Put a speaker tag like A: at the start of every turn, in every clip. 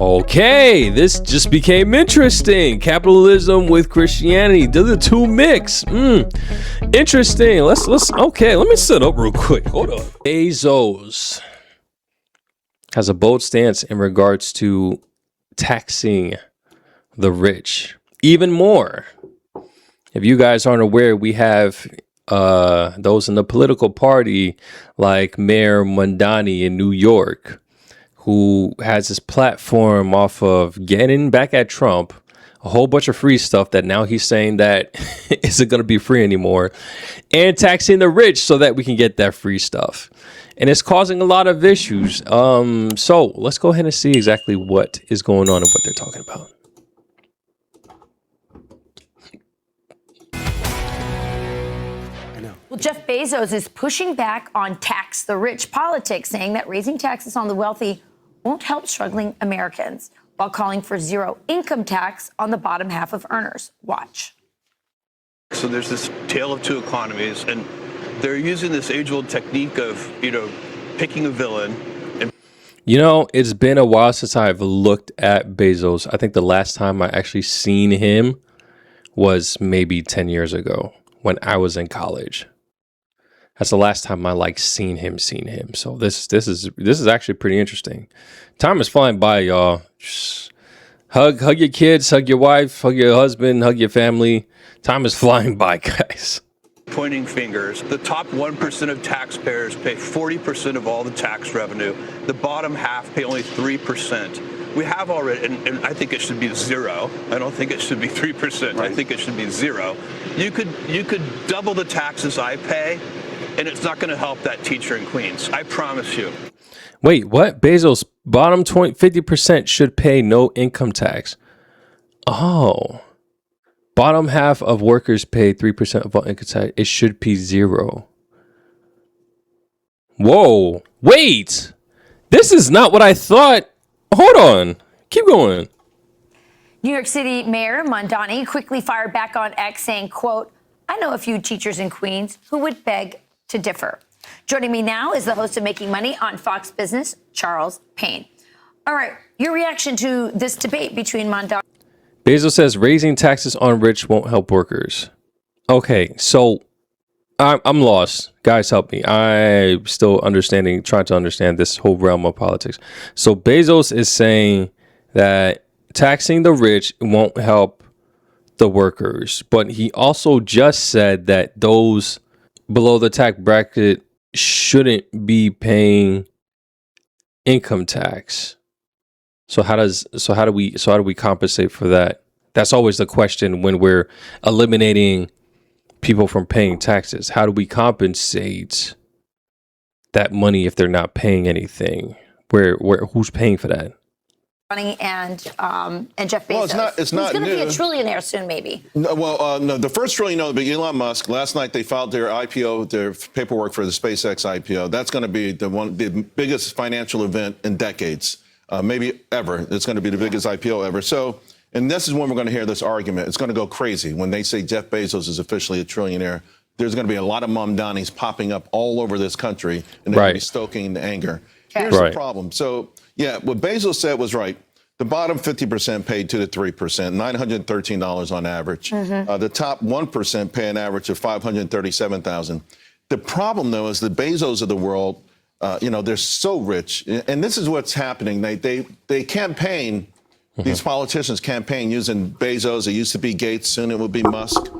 A: Okay, this just became interesting. Capitalism with Christianity. Do the two mix? Interesting. Let's okay, let me sit up real quick. Hold on. Bezos has a bold stance in regards to taxing the rich even more. If you guys aren't aware, we have those in the political party like Mayor Mondani in New York, who has this platform off of getting back at Trump, a whole bunch of free stuff that now he's saying that isn't going to be free anymore, and taxing the rich so that we can get that free stuff. And it's causing a lot of issues. So let's go ahead and see exactly what is going on and what they're talking about.
B: Well, Jeff Bezos is pushing back on tax the rich politics, saying that raising taxes on the wealthy won't help struggling Americans, while calling for zero income tax on the bottom half of earners. Watch.
C: So there's this tale of two economies, and they're using this age-old technique of, picking a villain.
A: It's been a while since I've looked at Bezos. I think the last time I actually seen him was maybe 10 years ago when I was in college. That's the last time I seen him. So this is actually pretty interesting. Time is flying by, y'all. Just hug your kids, hug your wife, hug your husband, hug your family. Time is flying by, guys.
C: Pointing fingers. The top 1% of taxpayers pay 40% of all the tax revenue. The bottom half pay only 3%. We have already, and I think it should be zero. I don't think it should be 3%. Right. I think it should be zero. You could double the taxes I pay, and it's not going to help that teacher in Queens. I promise you.
A: Wait, what? Bezos, bottom 50% should pay no income tax. Oh. Bottom half of workers pay 3% of all income tax. It should be zero. Whoa. Wait. This is not what I thought. Hold on. Keep going.
B: New York City Mayor Mondani quickly fired back on X, saying, quote, "I know a few teachers in Queens who would beg to differ." Joining me now is the host of Making Money on Fox Business, Charles Payne. All right, your reaction to this debate between Mondani.
A: Bezos says raising taxes on rich won't help workers. Okay, so I'm lost. Guys, help me. I'm still trying to understand this whole realm of politics. So Bezos is saying that taxing the rich won't help the workers, but he also just said that those below the tax bracket shouldn't be paying income tax. So how do we compensate for that? That's always the question when we're eliminating people from paying taxes. How do we compensate that money if they're not paying anything? Who's paying for that?
B: And Jeff Bezos.
D: Well, it's not
B: going to
D: new.
B: be a trillionaire soon, maybe.
D: No, the first trillionaire will be Elon Musk. Last night they filed their IPO, their paperwork for the SpaceX IPO. That's going to be the biggest financial event in decades, maybe ever. It's going to be the biggest IPO ever. So, and this is when we're going to hear this argument. It's going to go crazy when they say Jeff Bezos is officially a trillionaire. There's going to be a lot of Mondanis popping up all over this country, and they're going to be stoking the anger. Here's the problem. So, yeah, what Bezos said was right. The bottom 50% paid 2 to 3%, $913 on average. The top 1% pay an average of $537,000. The problem, though, is the Bezos of the world, they're so rich. And this is what's happening. They campaign, these politicians campaign using Bezos. It used to be Gates, soon it will be Musk.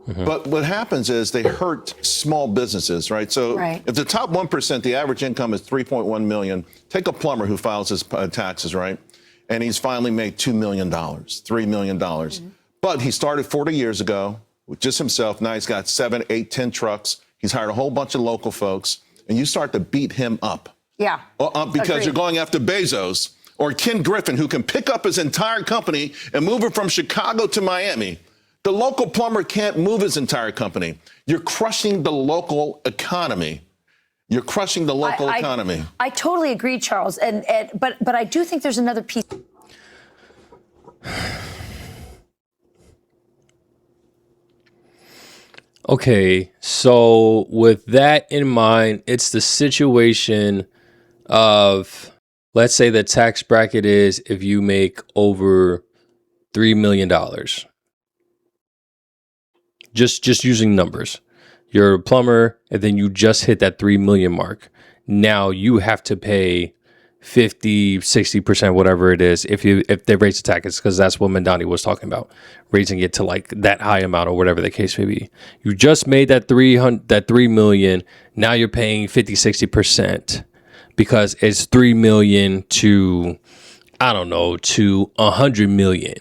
D: But what happens is they hurt small businesses, right? So if the top 1%, the average income is $3.1 million, take a plumber who files his taxes, right? And he's finally made $2 million, $3 million. But he started 40 years ago with just himself. Now he's got 7, 8, 10 trucks. He's hired a whole bunch of local folks. And you start to beat him up. Yeah. Because you're going after Bezos or Ken Griffin, who can pick up his entire company and move it from Chicago to Miami. The local plumber can't move his entire company. You're crushing the local economy. You're crushing the local economy.
B: I totally agree, Charles. But I do think there's another piece.
A: Okay, so with that in mind, it's the situation of Let's say the tax bracket is if you make over $3 million. Just using numbers. You're a plumber and then you just hit that 3 million mark. Now you have to pay 50, 60%, whatever it is, if they raise the taxes, because that's what Mandani was talking about, raising it to like that high amount or whatever the case may be. You just made that 3 million. Now you're paying 50, 60% because it's 3 million to, I don't know, to 100 million.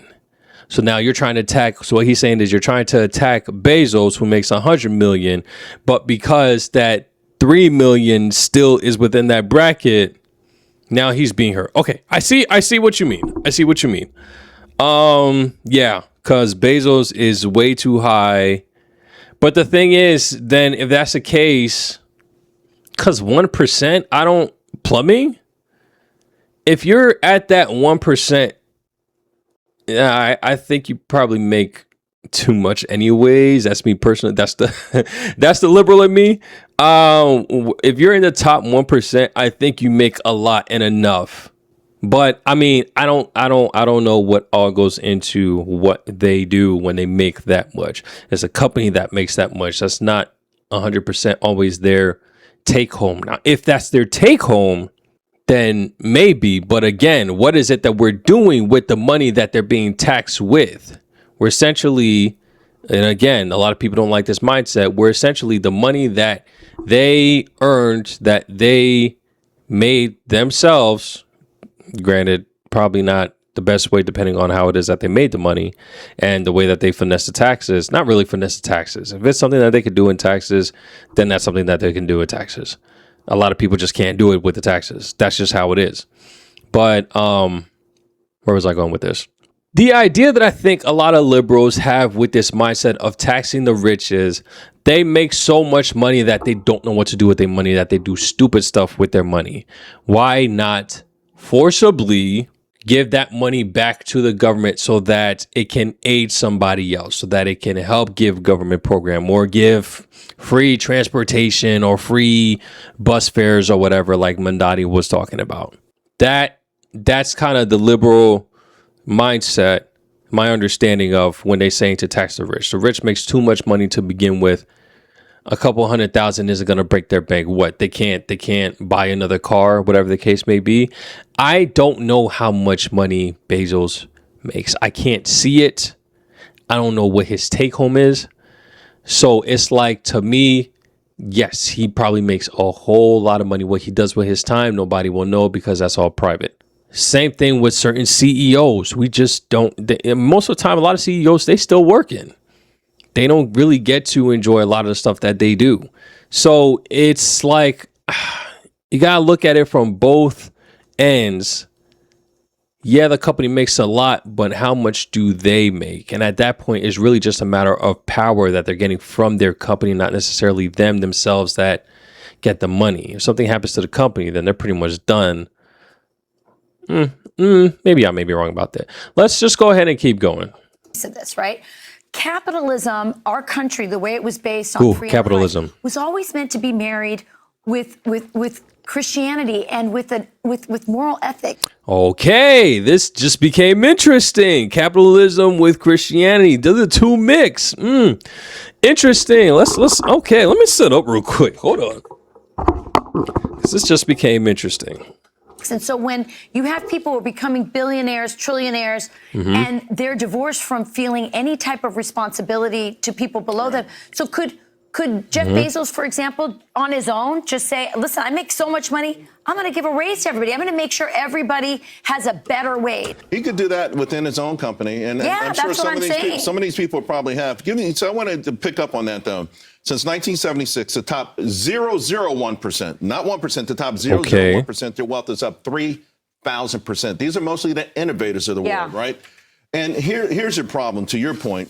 A: So now you're trying to attack. So what he's saying is you're trying to attack Bezos, who makes 100 million, but because that 3 million still is within that bracket, now he's being hurt. Okay, I see what you mean. Yeah, because Bezos is way too high. But the thing is, then if that's the case, because 1%, plumbing, if you're at that 1%, yeah, I think you probably make too much anyways. That's me personally. That's the liberal in me. If you're in the top 1%, I think you make a lot and enough. But I mean, I don't know what all goes into what they do when they make that much. It's a company that makes that much. That's not 100% always their take home. Now, if that's their take home, then maybe. But again, what is it that we're doing with the money that they're being taxed with? We're essentially, and again, a lot of people don't like this mindset, we're essentially the money that they earned, that they made themselves, granted, probably not the best way depending on how it is that they made the money and the way that they finesse the taxes. Not really finesse the taxes. If it's something that they could do in taxes, then that's something that they can do in taxes. A lot of people just can't do it with the taxes. That's just how it is. But where was I going with this? The idea that I think a lot of liberals have with this mindset of taxing the rich is they make so much money that they don't know what to do with their money, that they do stupid stuff with their money. Why not forcibly give that money back to the government so that it can aid somebody else, so that it can help give government program or give free transportation or free bus fares or whatever, like Mandani was talking about. That's kind of the liberal mindset, my understanding of when they're saying to tax the rich. The rich makes too much money to begin with. A couple 100,000 isn't going to break their bank. What? They can't buy another car, whatever the case may be. I don't know how much money Bezos makes. I can't see it. I don't know what his take home is. So it's like, to me, yes, he probably makes a whole lot of money. What he does with his time, nobody will know because that's all private. Same thing with certain CEOs. We just don't. Most of the time, a lot of CEOs, they still working. They don't really get to enjoy a lot of the stuff that they do. So it's like, you got to look at it from both ends. Yeah, the company makes a lot, but how much do they make? And at that point, it's really just a matter of power that they're getting from their company, not necessarily them themselves that get the money. If something happens to the company, then they're pretty much done. Maybe I may be wrong about that. Let's just go ahead and keep going.
B: Said this, right? Capitalism, our country, the way it was based on free
A: capitalism,
B: enterprise, was always meant to be married with Christianity and with moral ethics.
A: Okay, this just became interesting. Capitalism with Christianity, the two mix. Interesting. Let's okay. Let me sit up real quick. Hold on, this just became interesting.
B: And so when you have people who are becoming billionaires, trillionaires, and they're divorced from feeling any type of responsibility to people below them. So could Jeff Bezos, for example, on his own, just say, listen, I make so much money, I'm going to give a raise to everybody. I'm going to make sure everybody has a better wage.
D: He could do that within his own company. And
B: yeah,
D: I'm sure
B: that's what I'm saying.
D: Some of these people probably have. So I wanted to pick up on that, though. Since 1976, the top 0.001%, not 1%, the top 0.001%, their wealth is up 3,000%. These are mostly the innovators of the world, right? And here's your problem, to your point.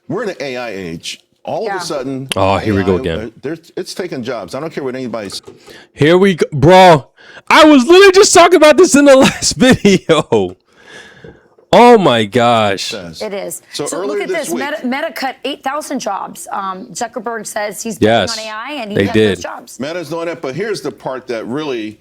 D: We're in an AI age. All of a sudden,
A: here we go again.
D: It's taking jobs. I don't care what anybody's.
A: Here we go, bro. I was literally just talking about this in the last video. Oh my gosh.
B: It is.
D: So
B: look at this. Meta cut 8,000 jobs. Zuckerberg says he's betting on AI and he has those jobs.
D: Meta's doing it, but here's the part that really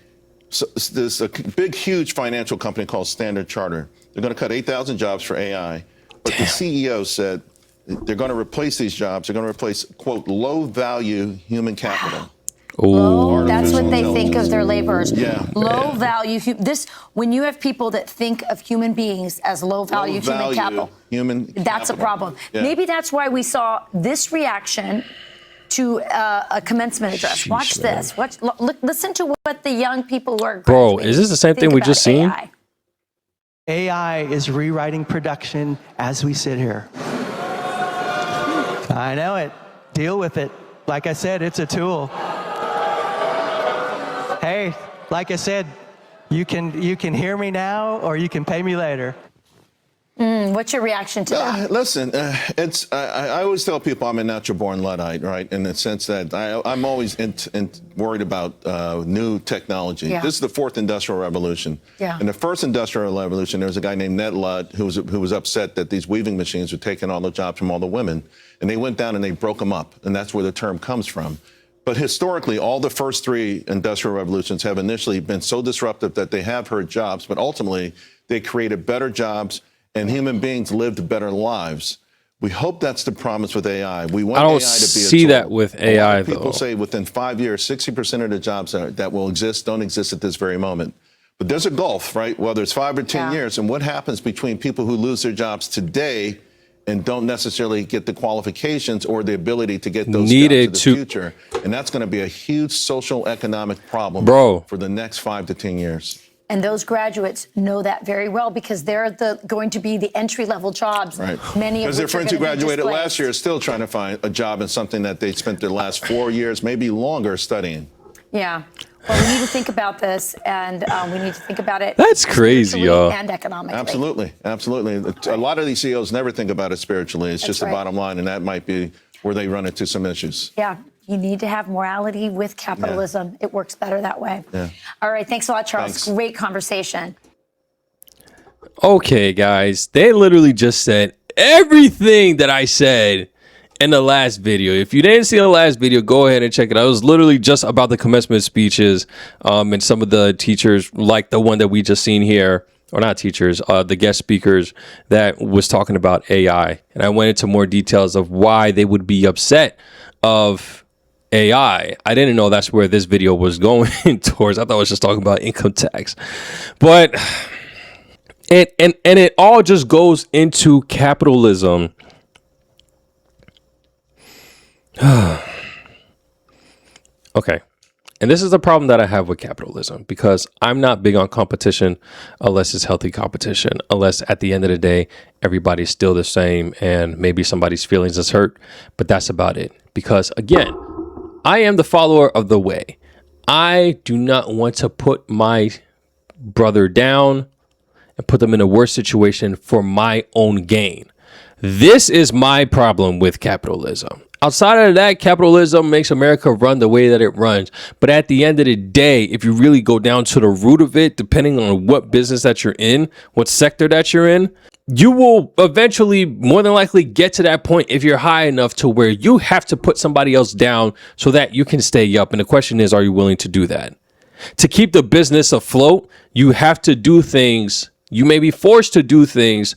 D: So there's a big, huge financial company called Standard Chartered. They're going to cut 8,000 jobs for AI. But the CEO said they're going to replace these jobs. They're going to replace, quote, low-value human capital.
B: Low, that's what they think of their laborers.
D: Yeah.
B: Low value. When you have people that think of human beings as low value human capital, that's a problem. Yeah. Maybe that's why we saw this reaction to a commencement address. Watch this. Listen to what the young people who are
A: Bro, is this the same thing we just seen?
E: AI is rewriting production as we sit here. I know it. Deal with it. Like I said, it's a tool. Hey, like I said, you can hear me now or you can pay me later.
B: What's your reaction to that?
D: Listen, I always tell people I'm a natural born Luddite, right? In the sense that I'm always worried about new technology.
B: Yeah.
D: This is the fourth industrial revolution.
B: Yeah.
D: In the first industrial revolution, there was a guy named Ned Ludd who was upset that these weaving machines were taking all the jobs from all the women. And they went down and they broke them up. And that's where the term comes from. But historically, all the first three industrial revolutions have initially been so disruptive that they have hurt jobs, but ultimately they created better jobs and human beings lived better lives. We hope that's the promise with AI. We want AI to be a tool.
A: I don't see that with AI, though.
D: People say within 5 years, 60% of the jobs that will exist don't exist at this very moment. But there's a gulf, right? Whether it's 5 or 10 years, and what happens between people who lose their jobs today and don't necessarily get the qualifications or the ability to get those jobs in the future. And that's going to be a huge social economic problem for the next 5 to 10 years.
B: And those graduates know that very well because they're going to be the entry-level jobs.
D: Right.
B: Many of
D: because their friends who graduated last year are still trying to find a job in something that they spent their last 4 years, maybe longer, studying.
B: Yeah. Well, we need to think about this, and we need to think about it.
A: That's crazy, y'all.
B: And economically.
D: Absolutely, absolutely. A lot of these CEOs never think about it spiritually. It's just the bottom line, and that might be where they run into some issues.
B: Yeah. You need to have morality with capitalism. It works better that way.
D: Yeah.
B: All right. Thanks a lot, Charles.
D: Thanks.
B: Great conversation.
A: Okay, guys. They literally just said everything that I said in the last video. If you didn't see the last video, go ahead and check it out. It was literally just about the commencement speeches and some of the teachers, like the one that we just seen here, or not teachers, the guest speakers that was talking about AI. And I went into more details of why they would be upset of AI. I didn't know that's where this video was going towards. I thought it was just talking about income tax. But it all just goes into capitalism. Okay. And this is the problem that I have with capitalism, because I'm not big on competition unless it's healthy competition, unless at the end of the day, everybody's still the same and maybe somebody's feelings is hurt. But that's about it. Because again, I am the follower of the way. I do not want to put my brother down and put them in a worse situation for my own gain. This is my problem with capitalism. Outside of that, capitalism makes America run the way that it runs. But at the end of the day, if you really go down to the root of it, depending on what business that you're in, what sector that you're in, you will eventually more than likely get to that point if you're high enough to where you have to put somebody else down so that you can stay up. And the question is, are you willing to do that? To keep the business afloat, you have to do things. You may be forced to do things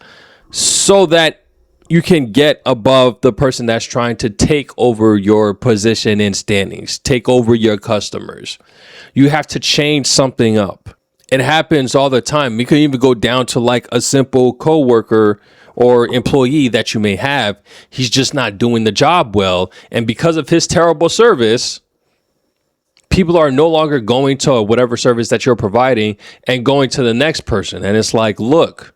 A: so that you can get above the person that's trying to take over your position and standings, take over your customers. You have to change something up. It happens all the time. We can even go down to like a simple coworker or employee that you may have. He's just not doing the job well. And because of his terrible service, people are no longer going to whatever service that you're providing and going to the next person. And it's like, look,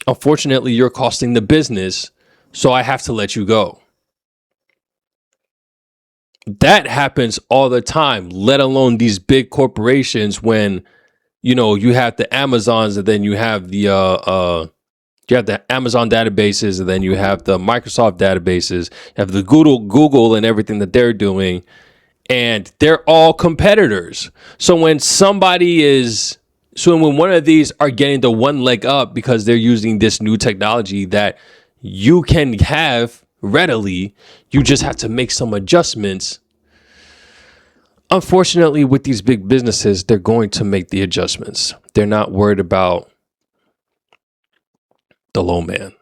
A: unfortunately, you're costing the business, so I have to let you go. That happens all the time, let alone these big corporations when, you know, you have the Amazons and then you have the Amazon databases and then you have the Microsoft databases, you have the Google and everything that they're doing, and they're all competitors. So when when one of these are getting the one leg up because they're using this new technology that you can have readily, you just have to make some adjustments. unfortunately, with these big businesses, they're going to make the adjustments. They're not worried about the low man.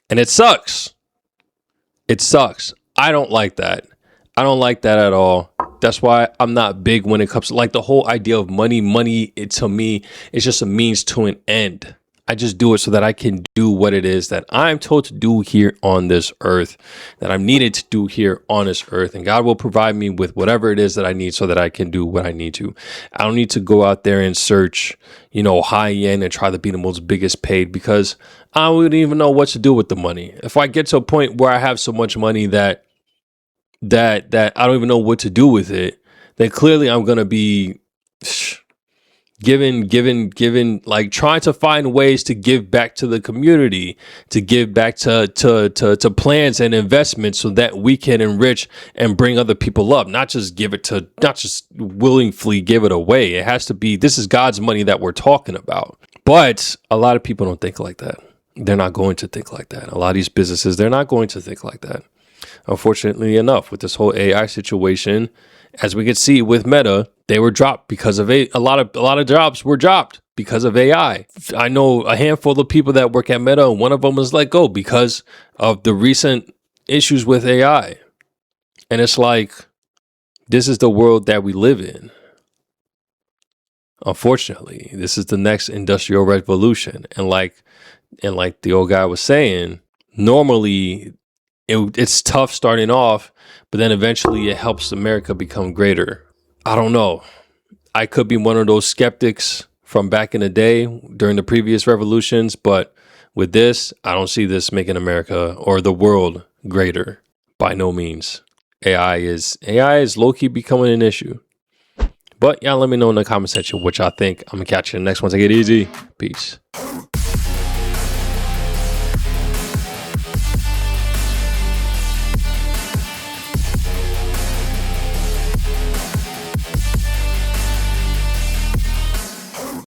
A: And it sucks. It sucks. I don't like that. I don't like that at all. That's why I'm not big when it comes to like the whole idea of money. Money, to me, it's just a means to an end. I just do it so that I can do what it is that I'm told to do here on this earth, that I'm needed to do here on this earth. And God will provide me with whatever it is that I need so that I can do what I need to. I don't need to go out there and search, high end and try to be the most biggest paid, because I wouldn't even know what to do with the money. If I get to a point where I have so much money that I don't even know what to do with it, then clearly I'm going to be given, like trying to find ways to give back to the community, to give back to plans and investments so that we can enrich and bring other people up, not just willingly give it away. It has to be, this is God's money that we're talking about. But a lot of people don't think like that. They're not going to think like that. A lot of these businesses, they're not going to think like that. Unfortunately enough, with this whole AI situation, as we could see with Meta, they were dropped because of a lot of jobs were dropped because of AI. I know a handful of people that work at Meta, and one of them was let go because of the recent issues with AI. And it's like, this is the world that we live in. Unfortunately, this is the next industrial revolution. And like the old guy was saying, normally it's tough starting off, but then eventually it helps America become greater. I don't know. I could be one of those skeptics from back in the day during the previous revolutions, but with this, I don't see this making America or the world greater. By no means. AI is low-key becoming an issue. But y'all let me know in the comment section what y'all think. I'm gonna catch you in the next one. Take it easy. Peace.